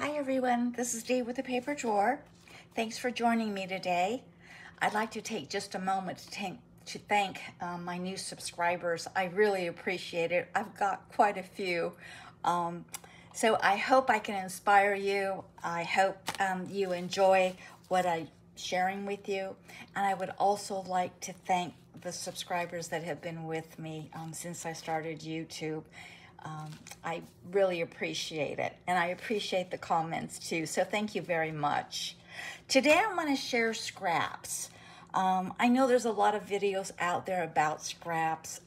Hi everyone, this is Dee with the Paper Drawer. Thanks for joining me today. I'd like to take just a moment to thank my new subscribers. I really appreciate it. I've got quite a few. So I hope I can inspire you. I hope you enjoy what I'm sharing with you. And I would also like to thank the subscribers that have been with me since I started YouTube. I really appreciate it, and I appreciate the comments too, so thank you very much. Today I want to share scraps. I know there's a lot of videos out there about scraps,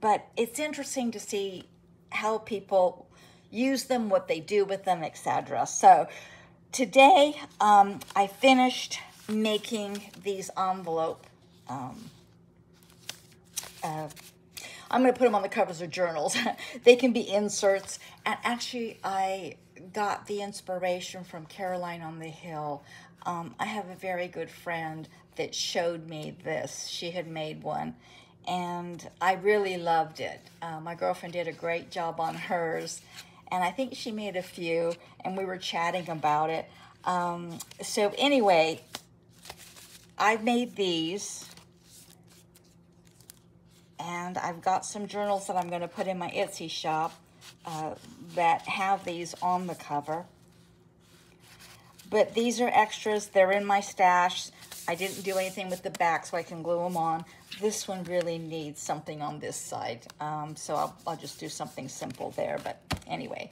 but it's interesting to see how people use them, what they do with them, etc. So today I finished making these envelope I'm going to put them on the covers of journals. They can be inserts. And actually, I got the inspiration from Caroline on the Hill. I have a very good friend that showed me this. She had made one, and I really loved it. My girlfriend did a great job on hers, and I think she made a few, and we were chatting about it. So anyway, I made these. And I've got some journals that I'm going to put in my Etsy shop that have these on the cover. But these are extras. They're in my stash. I didn't do anything with the back, so I can glue them on. This one really needs something on this side. So I'll just do something simple there. But anyway,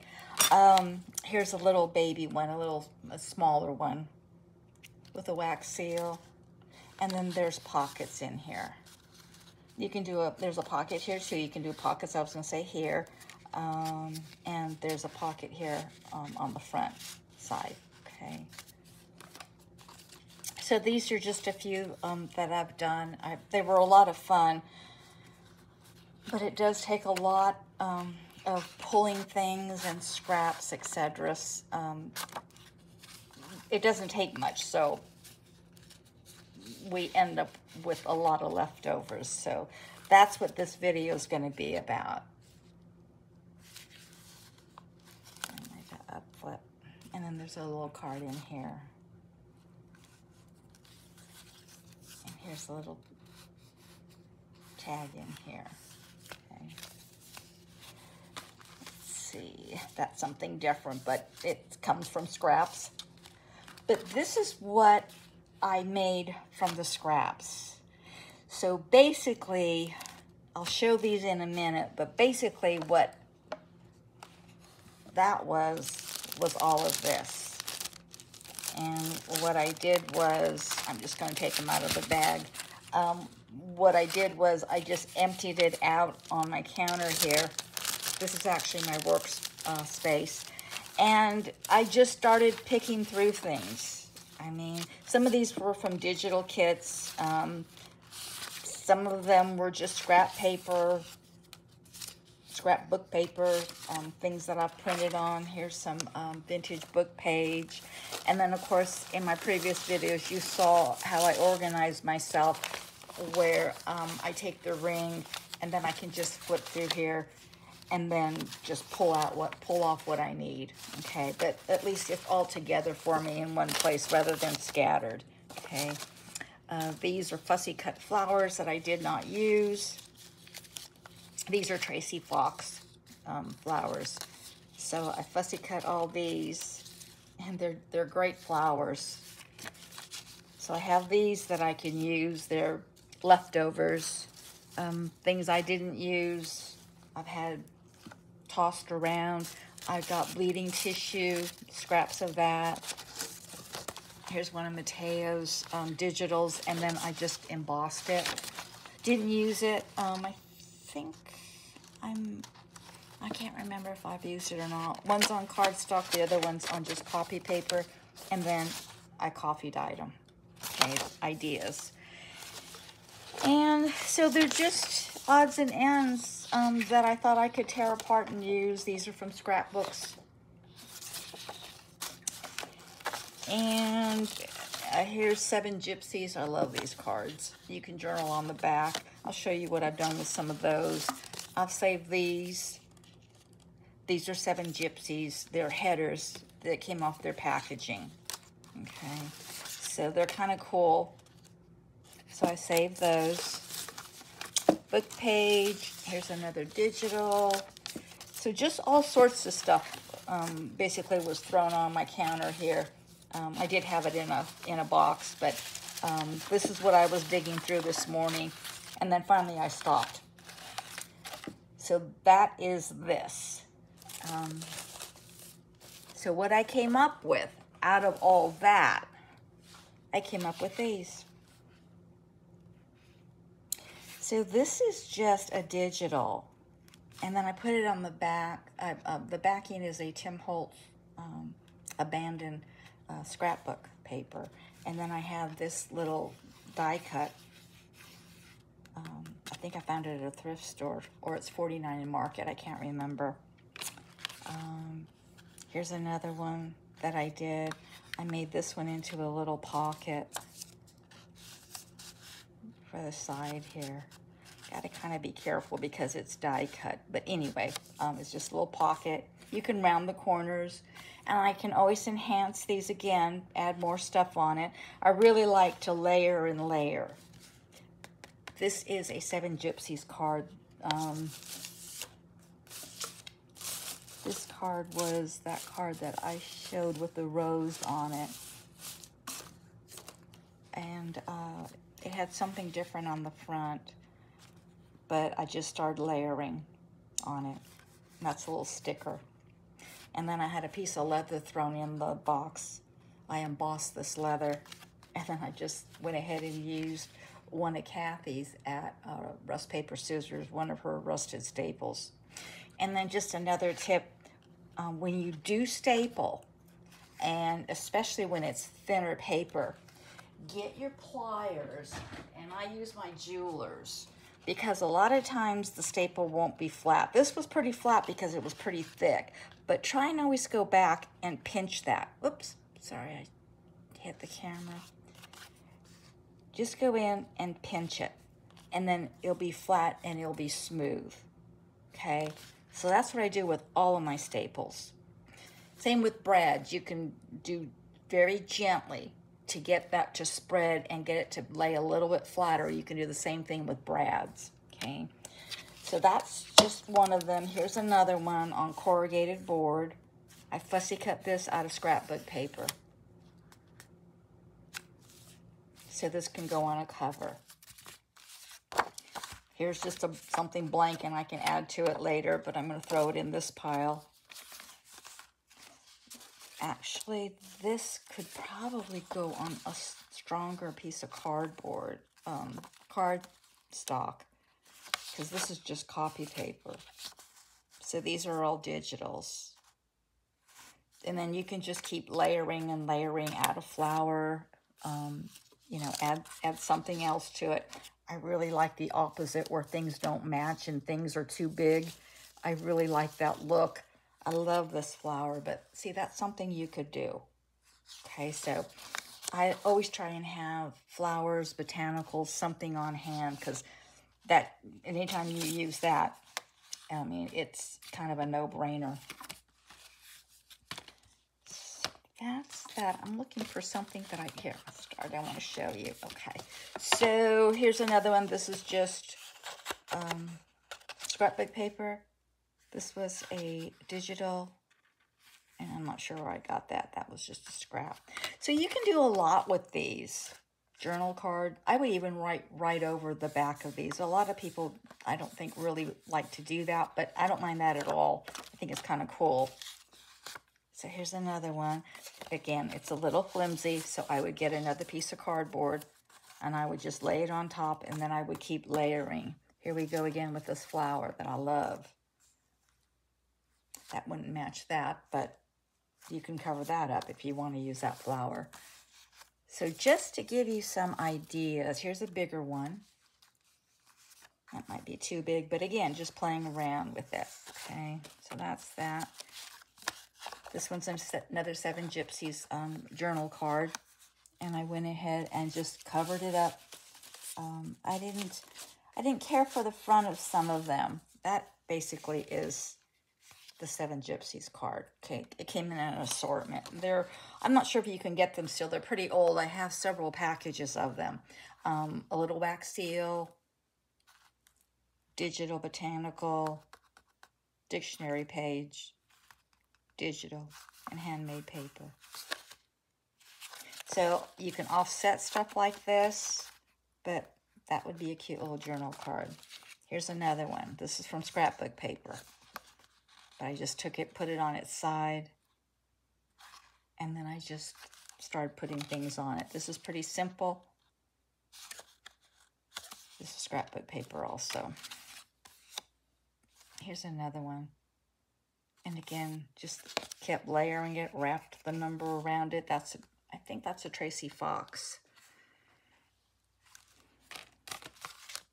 here's a little baby one, a smaller one with a wax seal. And then there's pockets in here. You can do there's a pocket here too. You can do pockets, I was gonna say here. And there's a pocket here on the front side, okay? So these are just a few that I've done. They were a lot of fun, but it does take a lot of pulling things and scraps, etc. It doesn't take much, so we end up with a lot of leftovers. So that's what this video is going to be about. Up flip. And then there's a little card in here. And here's a little tag in here. Okay. Let's see. That's something different, but it comes from scraps. But this is what I made from the scraps. So basically, I'll show these in a minute, but basically what that was all of this. And what I did was, I'm just going to take them out of the bag. What I did was I just emptied it out on my counter here. This is actually my work space. And I just started picking through things. I mean, some of these were from digital kits. Some of them were just scrapbook paper, things that I've printed on. Here's some vintage book page. And then, of course, in my previous videos, you saw how I organized myself, where I take the ring, and then I can just flip through here and then just pull off what I need, okay? But at least it's all together for me in one place rather than scattered, okay? These are fussy cut flowers that I did not use. These are Tracy Fox flowers. So I fussy cut all these, and they're great flowers. So I have these that I can use. They're leftovers, things I didn't use. I've had tossed around. I've got bleeding tissue, scraps of that. Here's one of Mateo's digitals, and then I just embossed it. Didn't use it. I think I can't remember if I've used it or not. One's on cardstock, the other one's on just copy paper, and then I coffee dyed them. Okay, ideas. And so they're just odds and ends that I thought I could tear apart and use. These are from scrapbooks. And here's 7 Gypsies. I love these cards. You can journal on the back. I'll show you what I've done with some of those. I've saved these. these are Seven Gypsies. They're headers that came off their packaging. Okay, so they're kind of cool. So I saved those. Book page. Here's another digital. So just all sorts of stuff basically was thrown on my counter here. I did have it in a box, but this is what I was digging through this morning, and then finally I stopped. So that is this. So what I came up with out of all that, I came up with these. So this is just a digital, and then I put it on the back. The backing is a Tim Holtz abandoned scrapbook paper, and then I have this little die cut. I think I found it at a thrift store, or it's 49 in Market. I can't remember. Here's another one that I did. I made this one into a little pocket for the side here. Gotta kind of be careful because it's die cut. But anyway, it's just a little pocket. You can round the corners, and I can always enhance these again, add more stuff on it. I really like to layer and layer. This is a Seven Gypsies card. This card was that card that I showed with the rose on it. And it had something different on the front, but I just started layering on it. And that's a little sticker. And then I had a piece of leather thrown in the box. I embossed this leather, and then I just went ahead and used one of Kathy's at Rust Paper Scissors, one of her rusted staples. And then just another tip, when you do staple, and especially when it's thinner paper, get your pliers, and I use my Jewelers, because a lot of times the staple won't be flat. This was pretty flat because it was pretty thick, but try and always go back and pinch that. Oops, sorry, I hit the camera. Just go in and pinch it, and then it'll be flat and it'll be smooth, okay? So that's what I do with all of my staples. Same with brads. You can do very gently to get that to spread and get it to lay a little bit flatter. You can do the same thing with brads, okay? So that's just one of them. Here's another one on corrugated board. I fussy cut this out of scrapbook paper. So this can go on a cover. Here's just something blank, and I can add to it later, but I'm going to throw it in this pile. Actually, this could probably go on a stronger piece of cardboard, cardstock, because this is just copy paper. So these are all digitals. And then you can just keep layering and layering, add a flower, you know, add something else to it. I really like the opposite, where things don't match and things are too big. I really like that look. I love this flower, but see, that's something you could do. Okay, so I always try and have flowers, botanicals, something on hand, because that, anytime you use that, I mean, it's kind of a no-brainer. That's that. I'm looking for something that I want to show you. Okay, so here's another one. This is just scrapbook paper. This was a digital, and I'm not sure where I got that. That was just a scrap. So you can do a lot with these. Journal card. I would even write right over the back of these. A lot of people, I don't think, really like to do that, but I don't mind that at all. I think it's kind of cool. So here's another one. Again, it's a little flimsy, so I would get another piece of cardboard, and I would just lay it on top, and then I would keep layering. Here we go again with this flower that I love. That wouldn't match that, but you can cover that up if you want to use that flower. So just to give you some ideas, here's a bigger one. That might be too big, but again, just playing around with it. Okay, so that's that. This one's another Seven Gypsies journal card, and I went ahead and just covered it up. I didn't care for the front of some of them. That basically is the Seven Gypsies card. Okay, it came in an assortment. I'm not sure if you can get them still. They're pretty old. I have several packages of them. A little wax seal, digital botanical, dictionary page, digital, and handmade paper. So you can offset stuff like this, but that would be a cute little journal card. Here's another one. This is from scrapbook paper. But I just took it, put it on its side, and then I just started putting things on it. This is pretty simple. This is scrapbook paper also. Here's another one. And again, just kept layering it, wrapped the number around it. I think that's a Tracy Fox.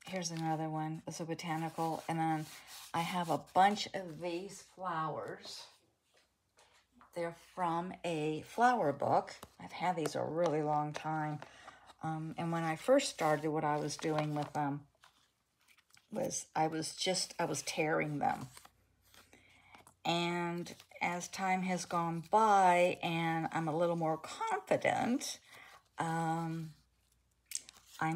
Here's another one. It's a botanical. And then I have a bunch of these flowers. They're from a flower book. I've had these a really long time. And when I first started, what I was doing with them was I was tearing them. And as time has gone by and I'm a little more confident, I'm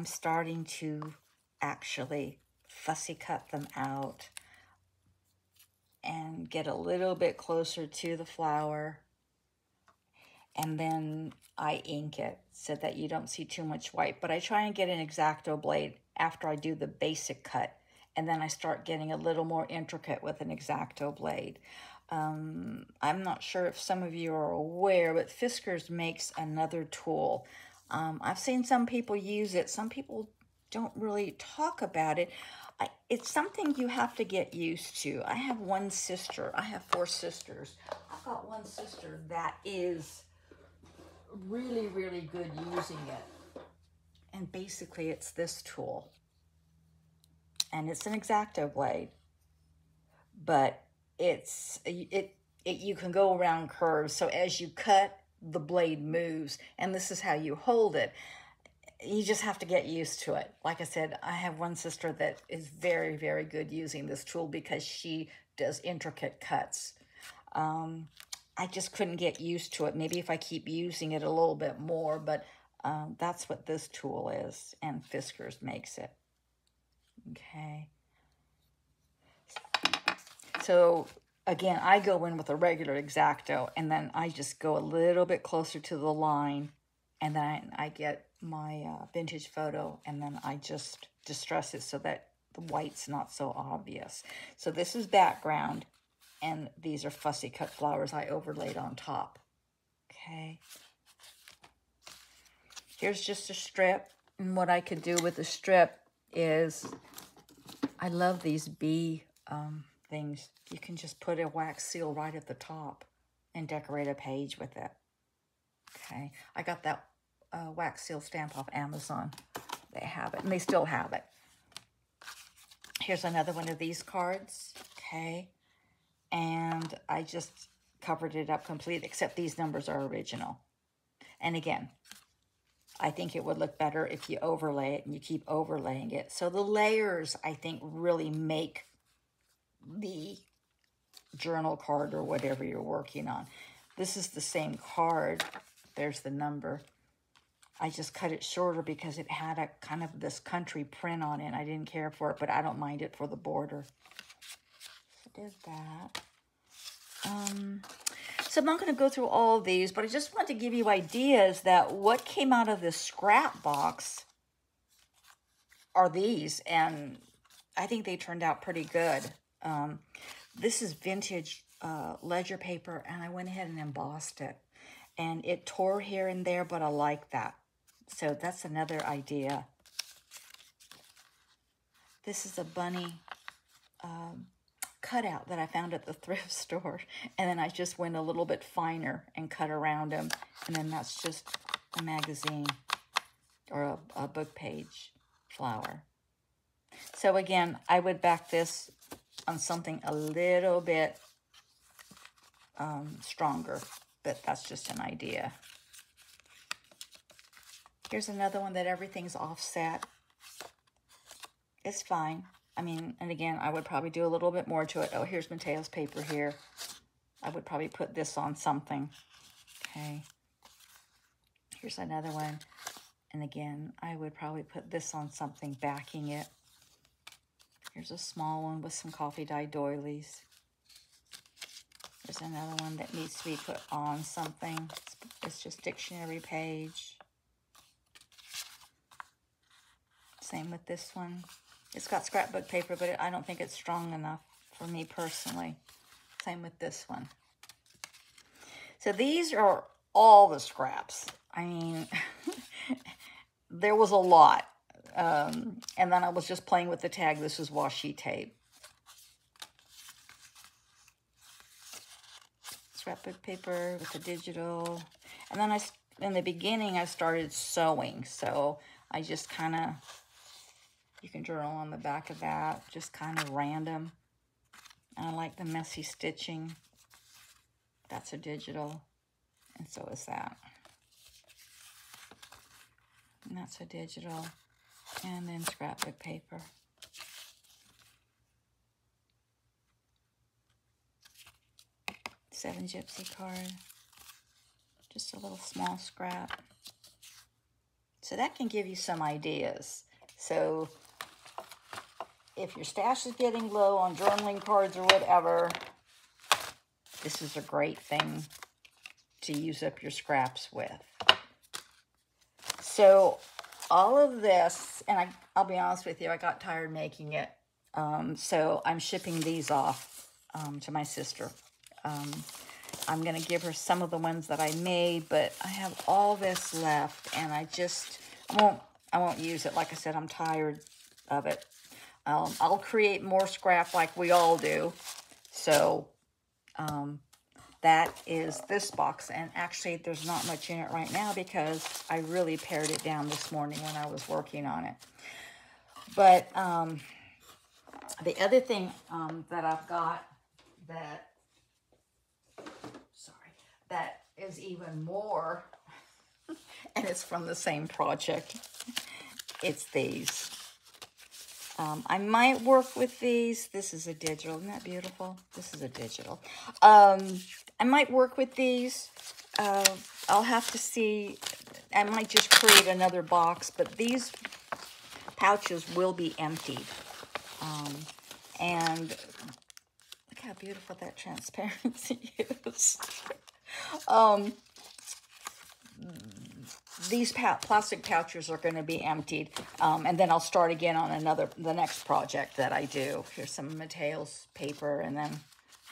starting to actually fussy cut them out and get a little bit closer to the flower. And then I ink it so that you don't see too much white. But I try and get an X-Acto blade after I do the basic cut. And then I start getting a little more intricate with an X-Acto blade. I'm not sure if some of you are aware, but Fiskars makes another tool. I've seen some people use it. Some people don't really talk about it. It's something you have to get used to. I have one sister. I have 4 sisters. I've got one sister that is really, really good using it. And basically it's this tool. And it's an X-Acto blade. But you can go around curves. So as you cut, the blade moves. And this is how you hold it. You just have to get used to it. Like I said, I have one sister that is very, very good using this tool because she does intricate cuts. I just couldn't get used to it. Maybe if I keep using it a little bit more, but that's what this tool is, and Fiskars makes it. Okay. So again, I go in with a regular X-Acto, and then I just go a little bit closer to the line, and then I get my vintage photo, and then I just distress it so that the white's not so obvious. So this is background, and these are fussy cut flowers I overlaid on top. Okay. Here's just a strip, and what I could do with the strip is, I love these bee things. You can just put a wax seal right at the top and decorate a page with it. Okay. I got that wax seal stamp off Amazon. They have it, and they still have it. Here's another one of these cards. Okay. And I just covered it up completely, except these numbers are original. And again, I think it would look better if you overlay it and you keep overlaying it. So the layers, I think, really make the journal card or whatever you're working on. This is the same card. There's the number. I just cut it shorter because it had a kind of this country print on it. I didn't care for it, but I don't mind it for the border. So there's that. So I'm not going to go through all of these, but I just want to give you ideas that what came out of this scrap box are these, and I think they turned out pretty good. This is vintage ledger paper, and I went ahead and embossed it. And it tore here and there, but I like that. So that's another idea. This is a bunny cutout that I found at the thrift store. And then I just went a little bit finer and cut around them. And then that's just a magazine or a book page flower. So again, I would back this on something a little bit stronger, but that's just an idea. Here's another one that everything's offset. It's fine. I mean, and again, I would probably do a little bit more to it. Oh, here's Mateo's paper here. I would probably put this on something. Okay. Here's another one. And again, I would probably put this on something, backing it. Here's a small one with some coffee dye doilies. There's another one that needs to be put on something. It's just dictionary page. Same with this one. It's got scrapbook paper, but I don't think it's strong enough for me personally. Same with this one. So these are all the scraps. I mean, there was a lot. And then I was just playing with the tag. This is washi tape. Scrapbook paper with the digital. And then in the beginning, I started sewing. So I just kind of, you can journal on the back of that, just kind of random. And I like the messy stitching. That's a digital. And so is that. And that's a digital. And then scrapbook paper. Seven gypsy card. Just a little small scrap. So that can give you some ideas. So if your stash is getting low on journaling cards or whatever, this is a great thing to use up your scraps with. So all of this, and I'll be honest with you, I got tired making it. So I'm shipping these off to my sister. I'm going to give her some of the ones that I made, but I have all this left, and I won't use it. Like I said, I'm tired of it. I'll create more scrap like we all do. So that is this box, and actually there's not much in it right now because I really pared it down this morning when I was working on it. But the other thing that I've got that is even more, and it's from the same project, it's these. I might work with these. This is a digital. Isn't that beautiful? This is a digital. I might work with these. I'll have to see. I might just create another box, but these pouches will be emptied. And look how beautiful that transparency is. These plastic pouches are going to be emptied, and then I'll start again on the next project that I do. Here's some Mateo's paper, and then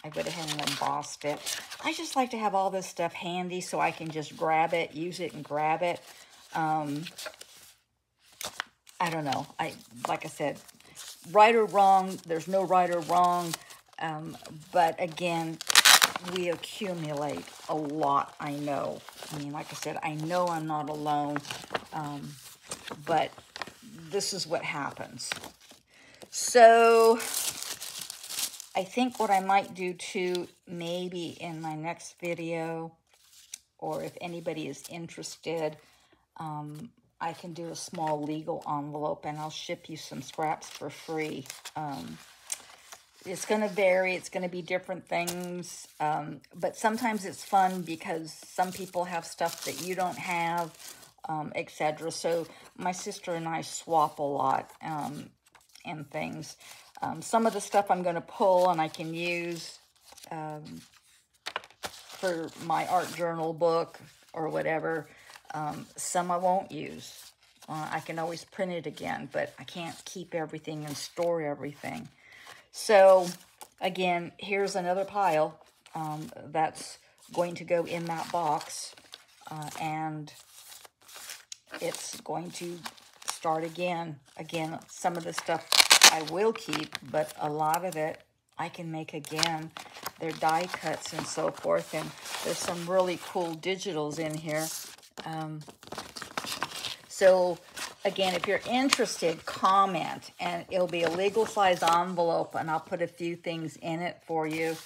I went ahead and embossed it. I just like to have all this stuff handy so I can just grab it, use it, and grab it. I don't know. Like I said, right or wrong, there's no right or wrong, but again, we accumulate a lot, I know. I mean, like I said, I know I'm not alone, but this is what happens. So I think what I might do too, maybe in my next video, or if anybody is interested, I can do a small legal envelope and I'll ship you some scraps for free. It's going to vary. It's going to be different things. But sometimes it's fun because some people have stuff that you don't have, etc. So my sister and I swap a lot and things. Some of the stuff I'm going to pull and I can use for my art journal book or whatever. Some I won't use. I can always print it again, but I can't keep everything and store everything. So, again, here's another pile that's going to go in that box, and it's going to start again. Again, some of the stuff I will keep, but a lot of it I can make again. They're die cuts and so forth, and there's some really cool digitals in here. So, again, if you're interested, comment, and it'll be a legal size envelope, and I'll put a few things in it for you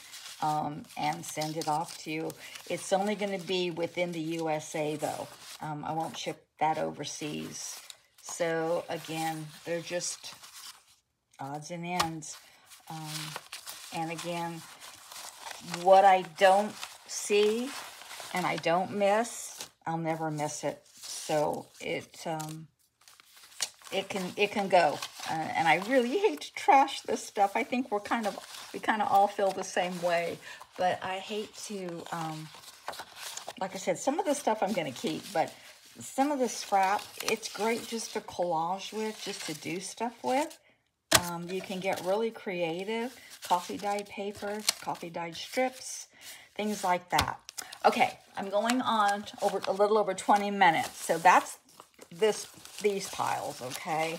and send it off to you. It's only going to be within the USA, though. I won't ship that overseas. So, again, they're just odds and ends. And again, what I don't see and I don't miss, I'll never miss it. So it can go. And I really hate to trash this stuff. I think we kind of all feel the same way. But I hate to, like I said, some of the stuff I'm going to keep, but some of the scrap, it's great just to collage with, just to do stuff with. You can get really creative. Coffee dyed papers, coffee dyed strips, things like that. Okay, I'm going on over a little over 20 minutes. So that's these piles, okay?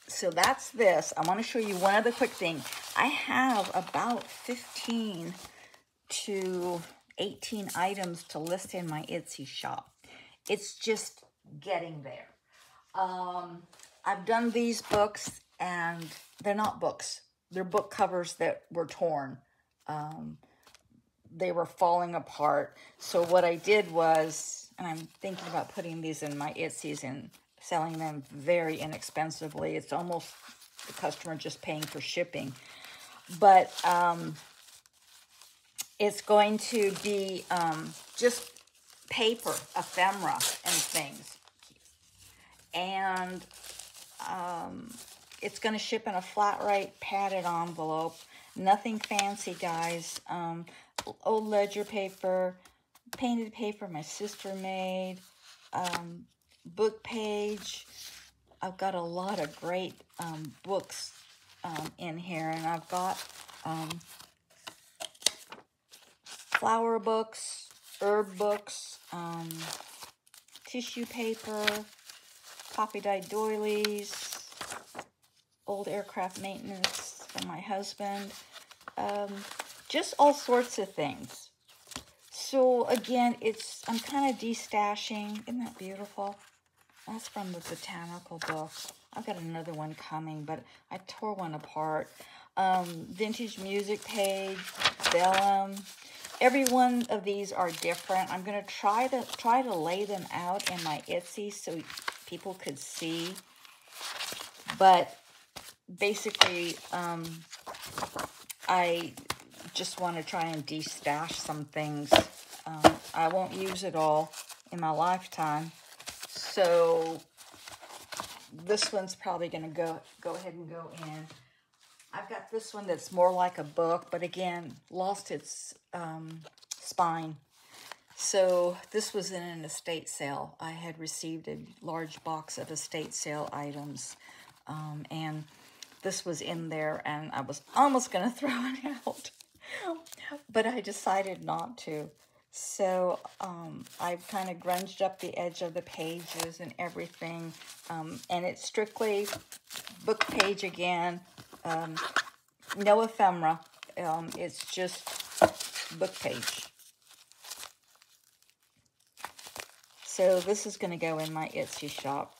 So that's this. I want to show you one other quick thing. I have about 15 to 18 items to list in my Etsy shop. It's just getting there. I've done these books, and they're not books. They're book covers that were torn. They were falling apart. So what I did was, and I'm thinking about putting these in my Etsy's and selling them very inexpensively. It's almost the customer just paying for shipping. But it's going to be just paper, ephemera, and things. And it's going to ship in a flat rate padded envelope. Nothing fancy, guys. Old ledger paper, painted paper my sister made, book page. I've got a lot of great books in here, and I've got flower books, herb books, tissue paper, coffee dyed doilies, old aircraft maintenance from my husband, just all sorts of things. So again, I'm kind of destashing. Isn't that beautiful? That's from the botanical book. I've got another one coming, but I tore one apart. Vintage music page, vellum. Every one of these are different. I'm going to try to lay them out in my Etsy so people could see. But basically, I just want to try and destash some things. I won't use it all in my lifetime. So this one's probably going to go ahead and go in. I've got this one that's more like a book, but again, lost its spine. So this was in an estate sale. I had received a large box of estate sale items, and this was in there, and I was almost going to throw it out, but I decided not to. So I've kind of grunged up the edge of the pages and everything, and it's strictly book page again, no ephemera. It's just book page. So this is going to go in my Etsy shop.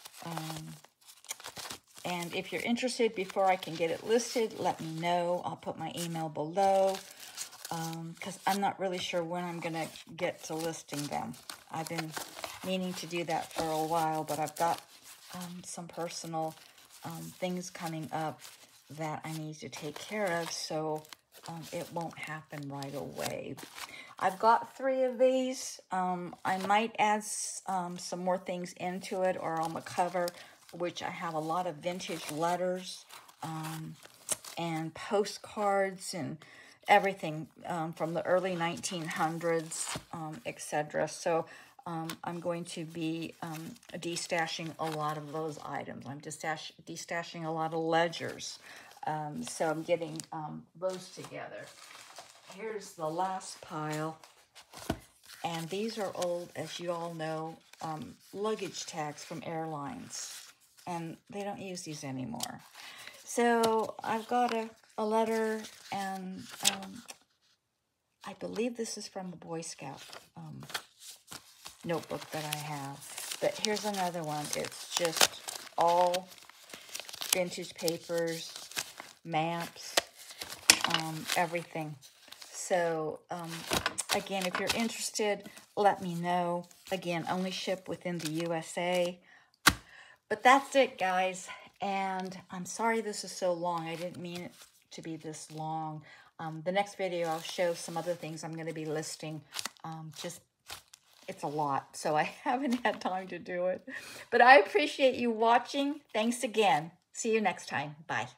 And if you're interested, before I can get it listed, let me know. I'll put my email below, because I'm not really sure when I'm going to get to listing them. I've been meaning to do that for a while, but I've got some personal things coming up that I need to take care of, so it won't happen right away. I've got 3 of these. I might add some more things into it or on the cover, which I have a lot of vintage letters and postcards and everything from the early 1900s, etc. So I'm going to be destashing a lot of those items. I'm destashing a lot of ledgers. So I'm getting those together. Here's the last pile. And these are old, as you all know, luggage tags from airlines. And they don't use these anymore. So I've got a letter, and I believe this is from the Boy Scout notebook that I have. But here's another one. It's just all vintage papers, maps, everything. So, again, if you're interested, let me know. Again, only ship within the USA. But that's it, guys. And I'm sorry this is so long. I didn't mean it to be this long. The next video, I'll show some other things I'm going to be listing. It's a lot, so I haven't had time to do it. But I appreciate you watching. Thanks again. See you next time. Bye.